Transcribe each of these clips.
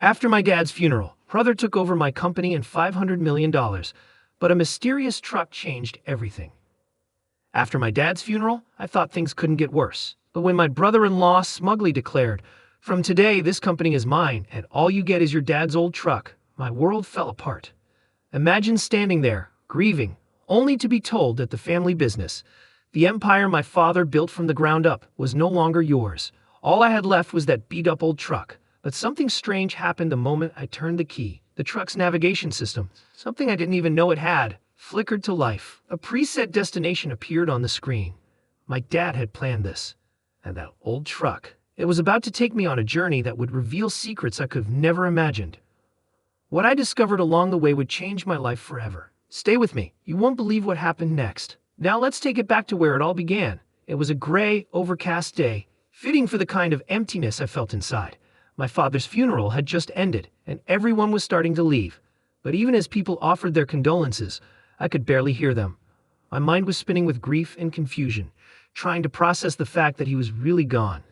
After my dad's funeral, brother took over my company and $500 million, but a mysterious truck changed everything. After my dad's funeral, I thought things couldn't get worse. But when my brother-in-law smugly declared, "From today, this company is mine, and all you get is your dad's old truck," my world fell apart. Imagine standing there, grieving, only to be told that the family business, the empire my father built from the ground up, was no longer yours. All I had left was that beat-up old truck. But something strange happened the moment I turned the key. The truck's navigation system, something I didn't even know it had, flickered to life. A preset destination appeared on the screen. My dad had planned this. And that old truck, it was about to take me on a journey that would reveal secrets I could have never imagined. What I discovered along the way would change my life forever. Stay with me. You won't believe what happened next. Now let's take it back to where it all began. It was a gray, overcast day, fitting for the kind of emptiness I felt inside. My father's funeral had just ended, and everyone was starting to leave. But even as people offered their condolences, I could barely hear them. My mind was spinning with grief and confusion, trying to process the fact that he was really gone.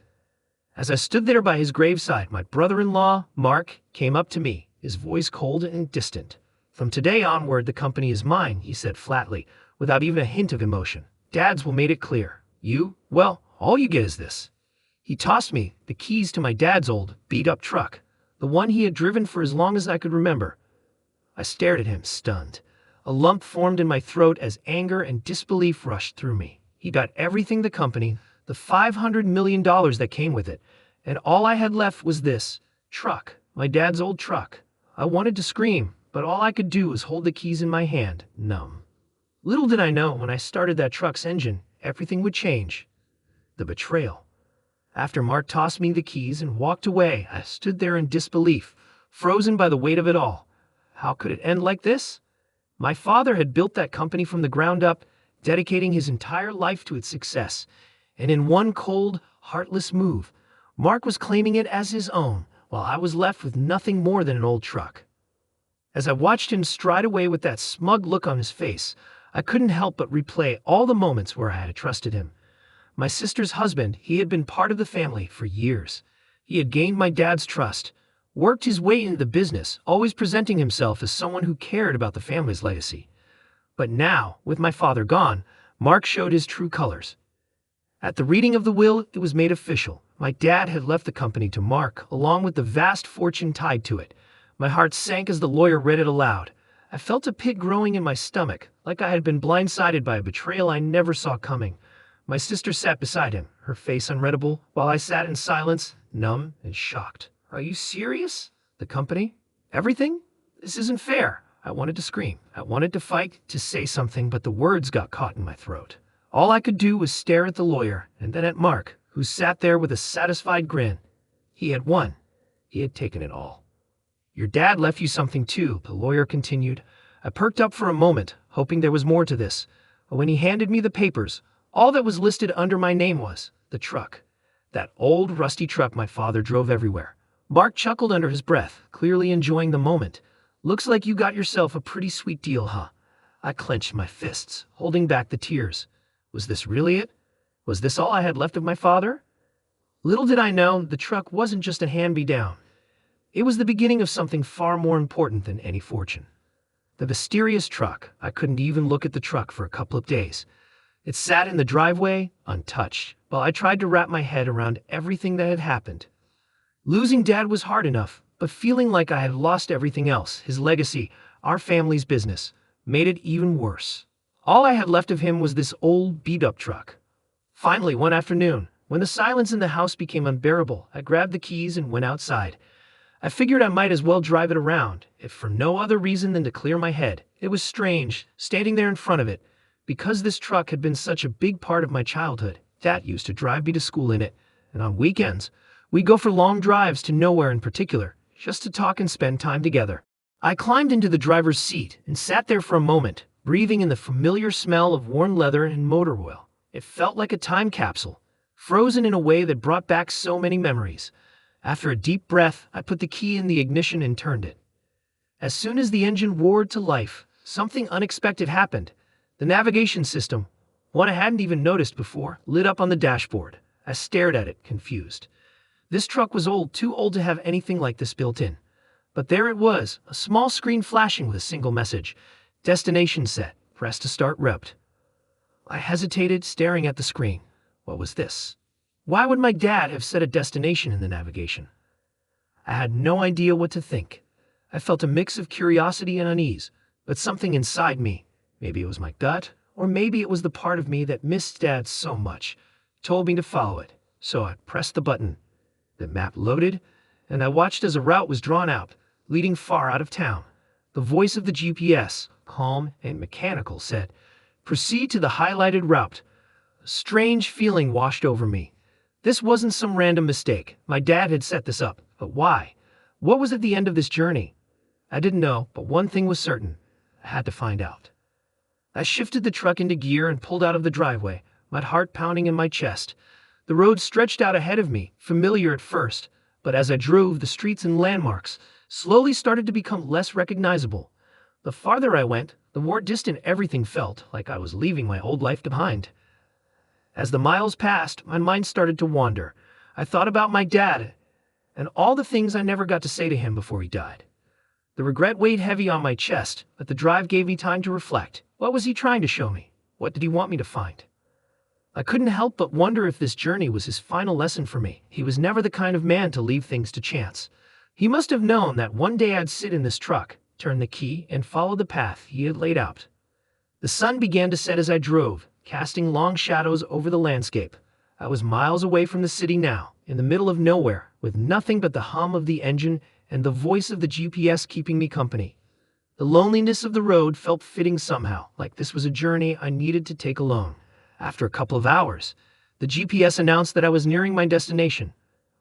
As I stood there by his graveside, my brother-in-law, Mark, came up to me, his voice cold and distant. "From today onward, the company is mine," he said flatly, without even a hint of emotion. "Dad's will made it clear. Well, all you get is this." He tossed me the keys to my dad's old, beat-up truck, the one he had driven for as long as I could remember. I stared at him, stunned. A lump formed in my throat as anger and disbelief rushed through me. He got everything, the company, the $500 million that came with it, and all I had left was this truck, my dad's old truck. I wanted to scream, but all I could do was hold the keys in my hand, numb. Little did I know, when I started that truck's engine, everything would change. The betrayal. After Mark tossed me the keys and walked away, I stood there in disbelief, frozen by the weight of it all. How could it end like this? My father had built that company from the ground up, dedicating his entire life to its success. And in one cold, heartless move, Mark was claiming it as his own, while I was left with nothing more than an old truck. As I watched him stride away with that smug look on his face, I couldn't help but replay all the moments where I had trusted him. My sister's husband, he had been part of the family for years. He had gained my dad's trust, worked his way into the business, always presenting himself as someone who cared about the family's legacy. But now, with my father gone, Mark showed his true colors. At the reading of the will, it was made official. My dad had left the company to Mark, along with the vast fortune tied to it. My heart sank as the lawyer read it aloud. I felt a pit growing in my stomach, like I had been blindsided by a betrayal I never saw coming. My sister sat beside him, her face unreadable, while I sat in silence, numb and shocked. "Are you serious? The company? Everything? This isn't fair." I wanted to scream. I wanted to fight, to say something, but the words got caught in my throat. All I could do was stare at the lawyer, and then at Mark, who sat there with a satisfied grin. He had won. He had taken it all. "Your dad left you something too," the lawyer continued. I perked up for a moment, hoping there was more to this. But when he handed me the papers, all that was listed under my name was the truck. That old, rusty truck my father drove everywhere. Mark chuckled under his breath, clearly enjoying the moment. "Looks like you got yourself a pretty sweet deal, huh?" I clenched my fists, holding back the tears. Was this really it? Was this all I had left of my father? Little did I know, the truck wasn't just a hand-me-down. It was the beginning of something far more important than any fortune. The mysterious truck. I couldn't even look at the truck for a couple of days. It sat in the driveway, untouched, while I tried to wrap my head around everything that had happened. Losing Dad was hard enough, but feeling like I had lost everything else, his legacy, our family's business, made it even worse. All I had left of him was this old, beat-up truck. Finally, one afternoon, when the silence in the house became unbearable, I grabbed the keys and went outside. I figured I might as well drive it around, if for no other reason than to clear my head. It was strange, standing there in front of it. Because this truck had been such a big part of my childhood, Dad used to drive me to school in it, and on weekends, we'd go for long drives to nowhere in particular, just to talk and spend time together. I climbed into the driver's seat and sat there for a moment, breathing in the familiar smell of worn leather and motor oil. It felt like a time capsule, frozen in a way that brought back so many memories. After a deep breath, I put the key in the ignition and turned it. As soon as the engine roared to life, something unexpected happened. The navigation system, one I hadn't even noticed before, lit up on the dashboard. I stared at it, confused. This truck was old, too old to have anything like this built in. But there it was, a small screen flashing with a single message. Destination set. Press to start route. I hesitated, staring at the screen. What was this? Why would my dad have set a destination in the navigation? I had no idea what to think. I felt a mix of curiosity and unease, but something inside me, maybe it was my gut, or maybe it was the part of me that missed Dad so much, told me to follow it. So I pressed the button. The map loaded, and I watched as a route was drawn out, leading far out of town. The voice of the GPS, calm and mechanical, said, "Proceed to the highlighted route." A strange feeling washed over me. This wasn't some random mistake. My dad had set this up. But why? What was at the end of this journey? I didn't know, but one thing was certain. I had to find out. I shifted the truck into gear and pulled out of the driveway, my heart pounding in my chest. The road stretched out ahead of me, familiar at first, but as I drove, the streets and landmarks slowly started to become less recognizable. The farther I went, the more distant everything felt, like I was leaving my old life behind. As the miles passed, my mind started to wander. I thought about my dad and all the things I never got to say to him before he died. The regret weighed heavy on my chest, but the drive gave me time to reflect. What was he trying to show me? What did he want me to find? I couldn't help but wonder if this journey was his final lesson for me. He was never the kind of man to leave things to chance. He must have known that one day I'd sit in this truck, turn the key, and follow the path he had laid out. The sun began to set as I drove, casting long shadows over the landscape. I was miles away from the city now, in the middle of nowhere, with nothing but the hum of the engine and the voice of the GPS keeping me company. The loneliness of the road felt fitting somehow, like this was a journey I needed to take alone. After a couple of hours, the GPS announced that I was nearing my destination.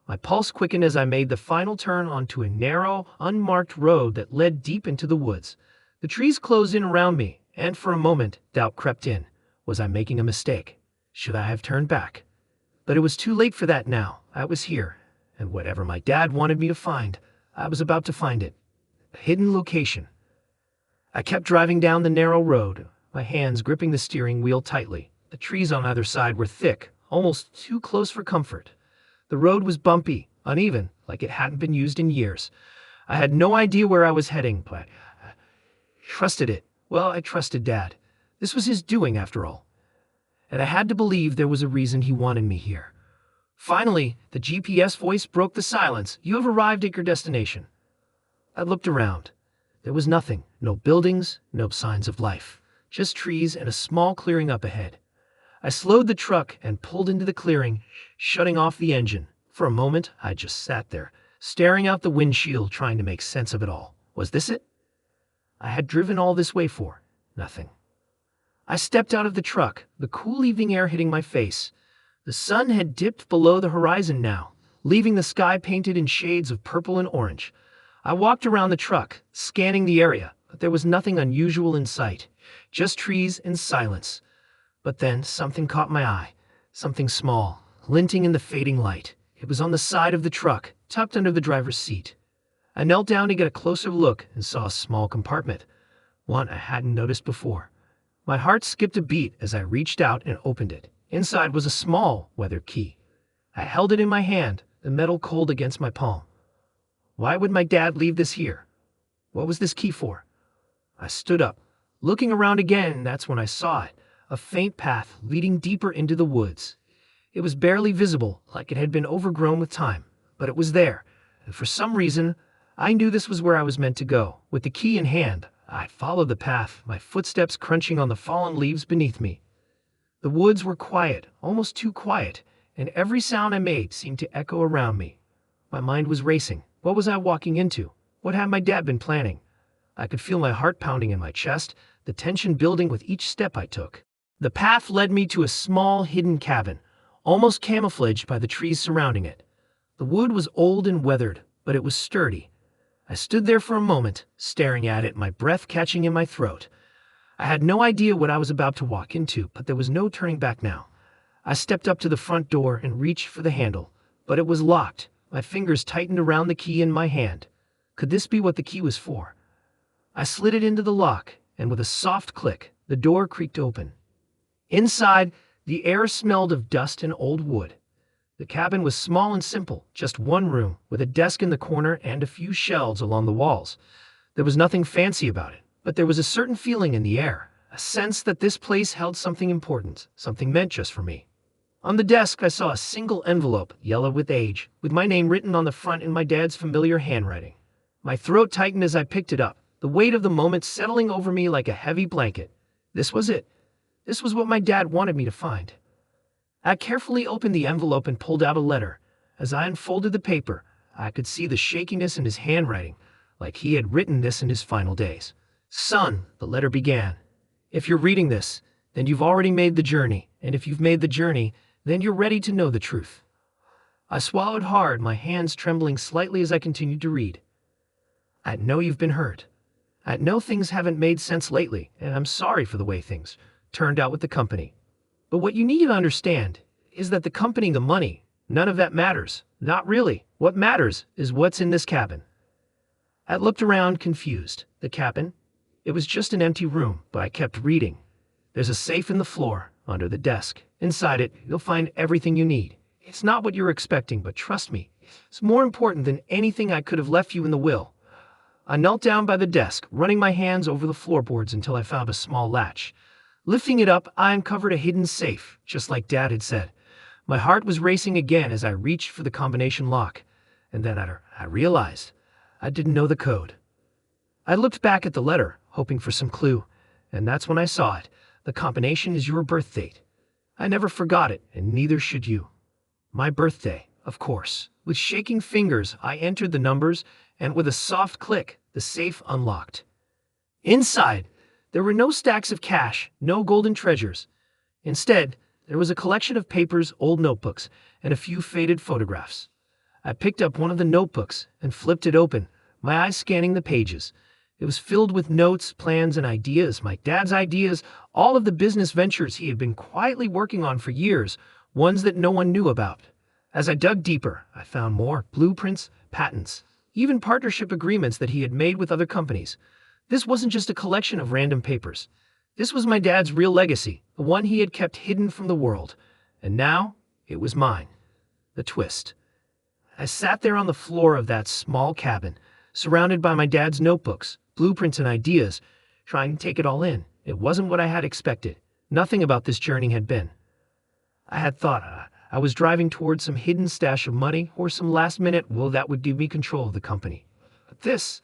My pulse quickened as I made the final turn onto a narrow, unmarked road that led deep into the woods. The trees closed in around me, and for a moment, doubt crept in. Was I making a mistake? Should I have turned back? But it was too late for that now. I was here, and whatever my dad wanted me to find, I was about to find it. A hidden location. I kept driving down the narrow road, my hands gripping the steering wheel tightly. The trees on either side were thick, almost too close for comfort. The road was bumpy, uneven, like it hadn't been used in years. I had no idea where I was heading, but I trusted it. Well, I trusted Dad. This was his doing, after all. And I had to believe there was a reason he wanted me here. Finally, the GPS voice broke the silence. "You have arrived at your destination." I looked around. There was nothing. No buildings, no signs of life. Just trees and a small clearing up ahead. I slowed the truck and pulled into the clearing, shutting off the engine. For a moment, I just sat there, staring out the windshield, trying to make sense of it all. Was this it? I had driven all this way for nothing. I stepped out of the truck, the cool evening air hitting my face. The sun had dipped below the horizon now, leaving the sky painted in shades of purple and orange. I walked around the truck, scanning the area, but there was nothing unusual in sight, just trees and silence. But then something caught my eye, something small, glinting in the fading light. It was on the side of the truck, tucked under the driver's seat. I knelt down to get a closer look and saw a small compartment, one I hadn't noticed before. My heart skipped a beat as I reached out and opened it. Inside was a small, weathered key. I held it in my hand, the metal cold against my palm. Why would my dad leave this here? What was this key for? I stood up, looking around again, and that's when I saw it, a faint path leading deeper into the woods. It was barely visible, like it had been overgrown with time, but it was there, and for some reason, I knew this was where I was meant to go. With the key in hand, I followed the path, my footsteps crunching on the fallen leaves beneath me. The woods were quiet, almost too quiet, and every sound I made seemed to echo around me. My mind was racing. What was I walking into? What had my dad been planning? I could feel my heart pounding in my chest, the tension building with each step I took. The path led me to a small, hidden cabin, almost camouflaged by the trees surrounding it. The wood was old and weathered, but it was sturdy. I stood there for a moment, staring at it, my breath catching in my throat. I had no idea what I was about to walk into, but there was no turning back now. I stepped up to the front door and reached for the handle, but it was locked. My fingers tightened around the key in my hand. Could this be what the key was for? I slid it into the lock, and with a soft click, the door creaked open. Inside, the air smelled of dust and old wood. The cabin was small and simple, just one room, with a desk in the corner and a few shelves along the walls. There was nothing fancy about it, but there was a certain feeling in the air, a sense that this place held something important, something meant just for me. On the desk, I saw a single envelope, yellow with age, with my name written on the front in my dad's familiar handwriting. My throat tightened as I picked it up, the weight of the moment settling over me like a heavy blanket. This was it. This was what my dad wanted me to find. I carefully opened the envelope and pulled out a letter. As I unfolded the paper, I could see the shakiness in his handwriting, like he had written this in his final days. "Son," the letter began, "if you're reading this, then you've already made the journey, and if you've made the journey, then you're ready to know the truth." I swallowed hard, my hands trembling slightly as I continued to read. "I know you've been hurt. I know things haven't made sense lately, and I'm sorry for the way things turned out with the company. But what you need to understand is that the company, the money, none of that matters. Not really. What matters is what's in this cabin." I looked around, confused. The cabin? It was just an empty room, but I kept reading. "There's a safe in the floor, under the desk. Inside it, you'll find everything you need. It's not what you're expecting, but trust me, it's more important than anything I could have left you in the will." I knelt down by the desk, running my hands over the floorboards until I found a small latch. Lifting it up, I uncovered a hidden safe, just like Dad had said. My heart was racing again as I reached for the combination lock, and then I realized I didn't know the code. I looked back at the letter, hoping for some clue, and that's when I saw it. The combination is your birth date. I never forgot it, and neither should you. My birthday, of course. With shaking fingers, I entered the numbers, and with a soft click, the safe unlocked. Inside, there were no stacks of cash, no golden treasures. Instead, there was a collection of papers, old notebooks, and a few faded photographs. I picked up one of the notebooks and flipped it open, my eyes scanning the pages. It was filled with notes, plans, and ideas, my dad's ideas, all of the business ventures he had been quietly working on for years, ones that no one knew about. As I dug deeper, I found more blueprints, patents, even partnership agreements that he had made with other companies. This wasn't just a collection of random papers. This was my dad's real legacy, the one he had kept hidden from the world. And now, it was mine. The twist. I sat there on the floor of that small cabin, surrounded by my dad's notebooks, blueprints, and ideas, trying to take it all in. It wasn't what I had expected. Nothing about this journey had been. I had thought I was driving towards some hidden stash of money or some last-minute will that would give me control of the company. But this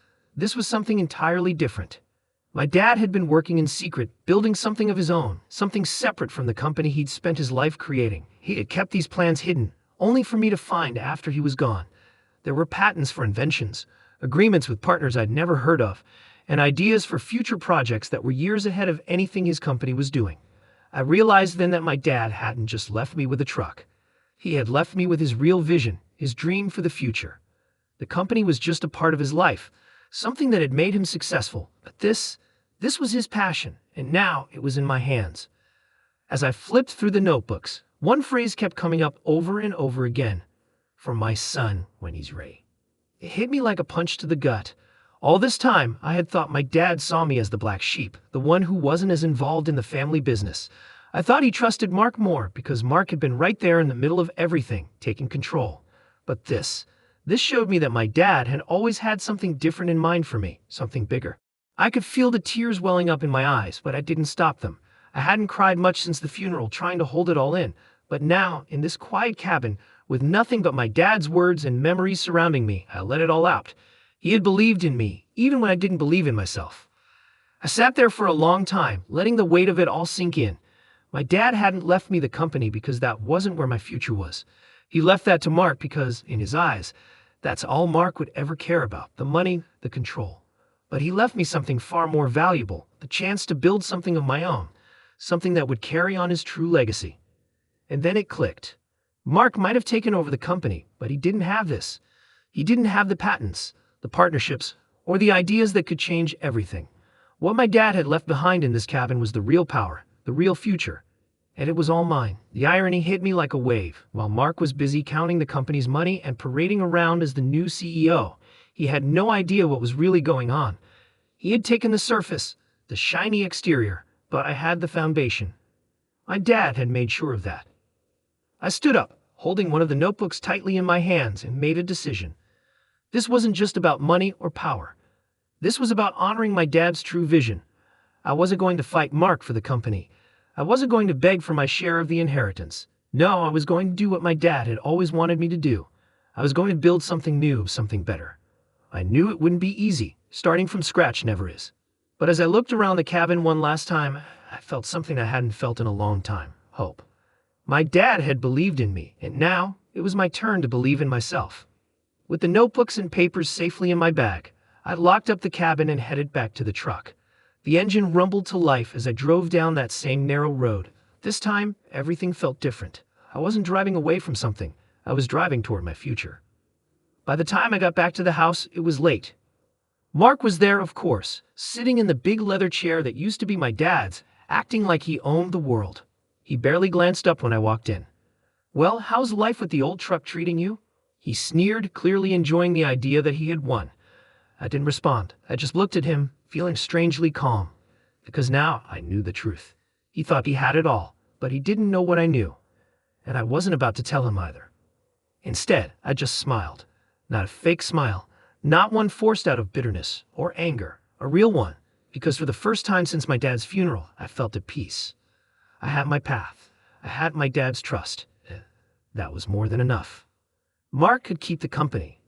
was something entirely different. My dad had been working in secret, building something of his own, something separate from the company he'd spent his life creating. He had kept these plans hidden, only for me to find after he was gone. There were patents for inventions, agreements with partners I'd never heard of, and ideas for future projects that were years ahead of anything his company was doing. I realized then that my dad hadn't just left me with a truck. He had left me with his real vision, his dream for the future. The company was just a part of his life, something that had made him successful, but this was his passion, and now it was in my hands. As I flipped through the notebooks, one phrase kept coming up over and over again. "For my son when he's ready." It hit me like a punch to the gut. All this time, I had thought my dad saw me as the black sheep, the one who wasn't as involved in the family business. I thought he trusted Mark more because Mark had been right there in the middle of everything, taking control. But this showed me that my dad had always had something different in mind for me, something bigger. I could feel the tears welling up in my eyes, but I didn't stop them. I hadn't cried much since the funeral, trying to hold it all in. But now, in this quiet cabin, with nothing but my dad's words and memories surrounding me, I let it all out. He had believed in me, even when I didn't believe in myself. I sat there for a long time, letting the weight of it all sink in. My dad hadn't left me the company because that wasn't where my future was. He left that to Mark because, in his eyes, that's all Mark would ever care about, the money, the control. But he left me something far more valuable, the chance to build something of my own, something that would carry on his true legacy. And then it clicked. Mark might have taken over the company, but he didn't have this. He didn't have the patents, the partnerships, or the ideas that could change everything. What my dad had left behind in this cabin was the real power, the real future. And it was all mine. The irony hit me like a wave. While Mark was busy counting the company's money and parading around as the new CEO, he had no idea what was really going on. He had taken the surface, the shiny exterior, but I had the foundation. My dad had made sure of that. I stood up, holding one of the notebooks tightly in my hands, and made a decision. This wasn't just about money or power. This was about honoring my dad's true vision. I wasn't going to fight Mark for the company. I wasn't going to beg for my share of the inheritance. No, I was going to do what my dad had always wanted me to do. I was going to build something new, something better. I knew it wouldn't be easy. Starting from scratch never is. But as I looked around the cabin one last time, I felt something I hadn't felt in a long time: hope. My dad had believed in me, and now it was my turn to believe in myself. With the notebooks and papers safely in my bag, I locked up the cabin and headed back to the truck. The engine rumbled to life as I drove down that same narrow road. This time, everything felt different. I wasn't driving away from something. I was driving toward my future. By the time I got back to the house, it was late. Mark was there, of course, sitting in the big leather chair that used to be my dad's, acting like he owned the world. He barely glanced up when I walked in. "Well, how's life with the old truck treating you?" He sneered, clearly enjoying the idea that he had won. I didn't respond. I just looked at him, feeling strangely calm. Because now I knew the truth. He thought he had it all, but he didn't know what I knew. And I wasn't about to tell him either. Instead, I just smiled. Not a fake smile. Not one forced out of bitterness or anger. A real one. Because for the first time since my dad's funeral, I felt at peace. I had my path. I had my dad's trust. That was more than enough. Mark could keep the company.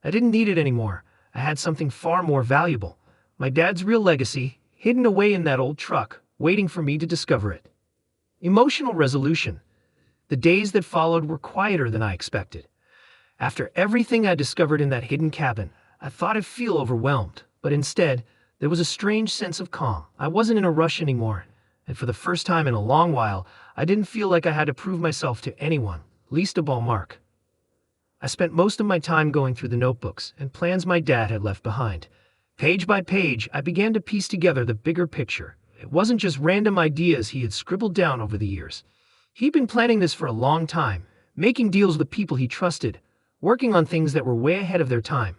I didn't need it anymore. I had something far more valuable. My dad's real legacy, hidden away in that old truck, waiting for me to discover it. Emotional resolution. The days that followed were quieter than I expected. After everything I discovered in that hidden cabin, I thought I'd feel overwhelmed, but instead, there was a strange sense of calm. I wasn't in a rush anymore, and for the first time in a long while, I didn't feel like I had to prove myself to anyone, least of all Mark. I spent most of my time going through the notebooks and plans my dad had left behind. Page by page, I began to piece together the bigger picture. It wasn't just random ideas he had scribbled down over the years. He'd been planning this for a long time, making deals with people he trusted, working on things that were way ahead of their time.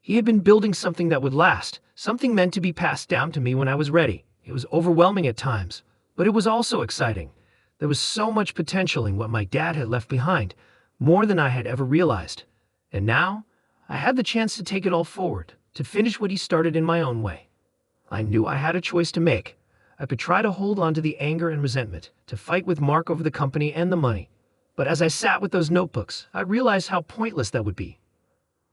He had been building something that would last, something meant to be passed down to me when I was ready. It was overwhelming at times, but it was also exciting. There was so much potential in what my dad had left behind, more than I had ever realized. And now, I had the chance to take it all forward, to finish what he started in my own way. I knew I had a choice to make. I could try to hold on to the anger and resentment, to fight with Mark over the company and the money. But as I sat with those notebooks, I realized how pointless that would be.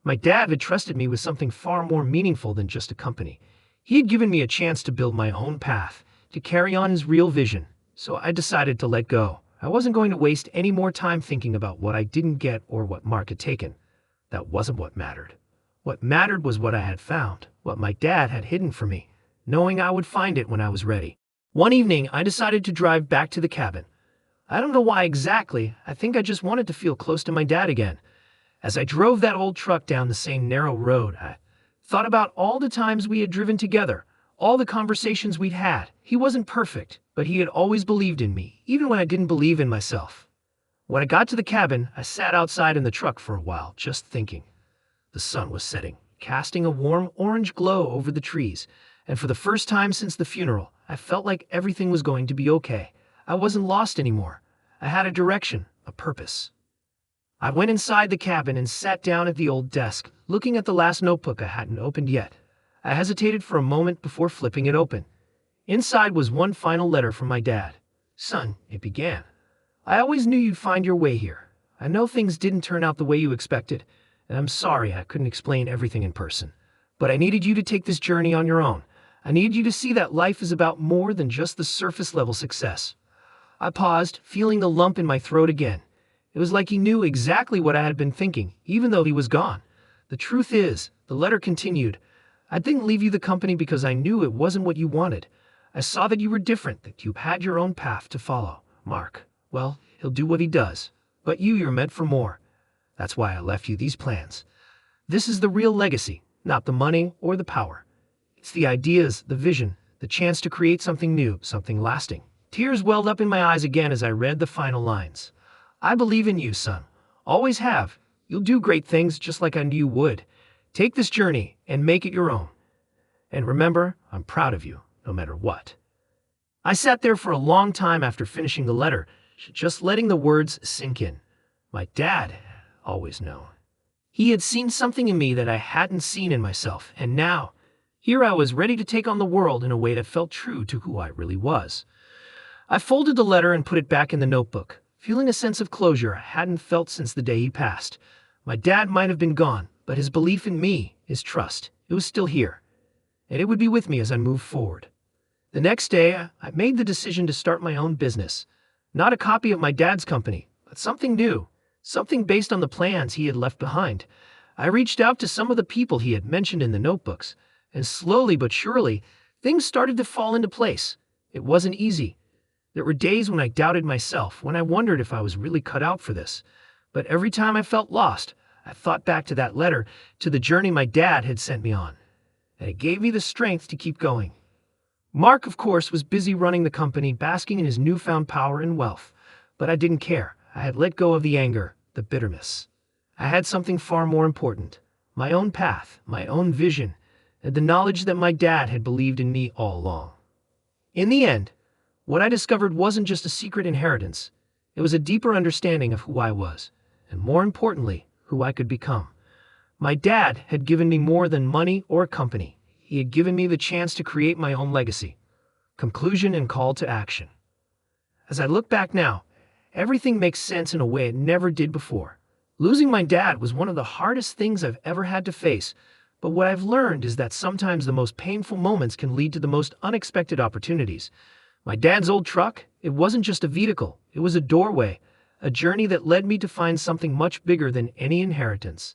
My dad had trusted me with something far more meaningful than just a company. He had given me a chance to build my own path, to carry on his real vision. So I decided to let go. I wasn't going to waste any more time thinking about what I didn't get or what Mark had taken. That wasn't what mattered. What mattered was what I had found, what my dad had hidden from me, knowing I would find it when I was ready. One evening, I decided to drive back to the cabin. I don't know why exactly. I think I just wanted to feel close to my dad again. As I drove that old truck down the same narrow road, I thought about all the times we had driven together, all the conversations we'd had. He wasn't perfect, but he had always believed in me, even when I didn't believe in myself. When I got to the cabin, I sat outside in the truck for a while, just thinking. The sun was setting, casting a warm orange glow over the trees, and for the first time since the funeral, I felt like everything was going to be okay. I wasn't lost anymore. I had a direction, a purpose. I went inside the cabin and sat down at the old desk, looking at the last notebook I hadn't opened yet. I hesitated for a moment before flipping it open. Inside was one final letter from my dad. "Son," it began, "I always knew you'd find your way here. I know things didn't turn out the way you expected, and I'm sorry I couldn't explain everything in person. But I needed you to take this journey on your own. I needed you to see that life is about more than just the surface-level success." I paused, feeling the lump in my throat again. It was like he knew exactly what I had been thinking, even though he was gone. "The truth is," the letter continued, "I didn't leave you the company because I knew it wasn't what you wanted. I saw that you were different, that you had your own path to follow. Mark, well, he'll do what he does. But you're meant for more. That's why I left you these plans. This is the real legacy, not the money or the power. It's the ideas, the vision, the chance to create something new, something lasting." Tears welled up in my eyes again as I read the final lines. "I believe in you, son. Always have. You'll do great things just like I knew you would. Take this journey and make it your own. And remember, I'm proud of you, no matter what." I sat there for a long time after finishing the letter, just letting the words sink in. My dad always knew. He had seen something in me that I hadn't seen in myself, and now, here I was ready to take on the world in a way that felt true to who I really was. I folded the letter and put it back in the notebook, feeling a sense of closure I hadn't felt since the day he passed. My dad might have been gone, but his belief in me, his trust, it was still here, and it would be with me as I moved forward. The next day, I made the decision to start my own business. Not a copy of my dad's company, but something new, something based on the plans he had left behind. I reached out to some of the people he had mentioned in the notebooks, and slowly but surely, things started to fall into place. It wasn't easy. There were days when I doubted myself, when I wondered if I was really cut out for this. But every time I felt lost, I thought back to that letter, to the journey my dad had sent me on, and it gave me the strength to keep going. Mark, of course, was busy running the company, basking in his newfound power and wealth. But I didn't care. I had let go of the anger, the bitterness. I had something far more important, my own path, my own vision, and the knowledge that my dad had believed in me all along. In the end, what I discovered wasn't just a secret inheritance. It was a deeper understanding of who I was, and more importantly, who I could become. My dad had given me more than money or company. He had given me the chance to create my own legacy. Conclusion and call to action. As I look back now, everything makes sense in a way it never did before. Losing my dad was one of the hardest things I've ever had to face, but what I've learned is that sometimes the most painful moments can lead to the most unexpected opportunities. My dad's old truck, it wasn't just a vehicle, it was a doorway, a journey that led me to find something much bigger than any inheritance.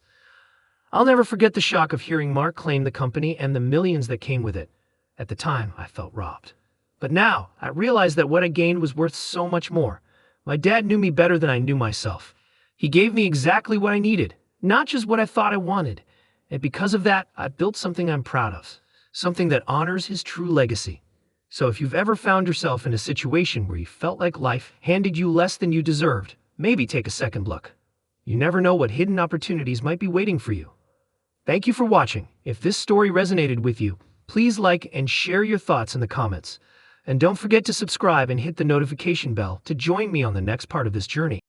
I'll never forget the shock of hearing Mark claim the company and the millions that came with it. At the time, I felt robbed. But now, I realize that what I gained was worth so much more. My dad knew me better than I knew myself. He gave me exactly what I needed, not just what I thought I wanted. And because of that, I built something I'm proud of, something that honors his true legacy. So if you've ever found yourself in a situation where you felt like life handed you less than you deserved, maybe take a second look. You never know what hidden opportunities might be waiting for you. Thank you for watching. If this story resonated with you, please like and share your thoughts in the comments. And don't forget to subscribe and hit the notification bell to join me on the next part of this journey.